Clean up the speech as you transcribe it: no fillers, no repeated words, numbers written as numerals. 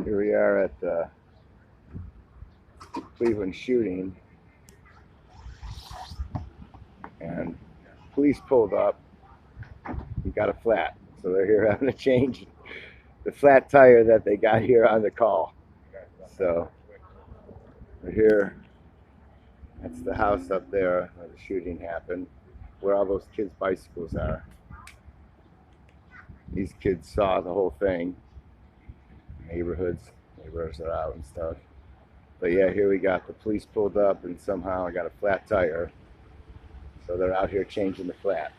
Here we are at the Cleveland shooting, and police pulled up. We got a flat, so they're here having to change the flat tire that they got here on the call. So we're here. That's the house up there where the shooting happened, where all those kids' bicycles are. These kids saw the whole thing. Neighbors are out and stuff. But yeah, here we got the police pulled up, and somehow I got a flat tire. So they're out here changing the flat.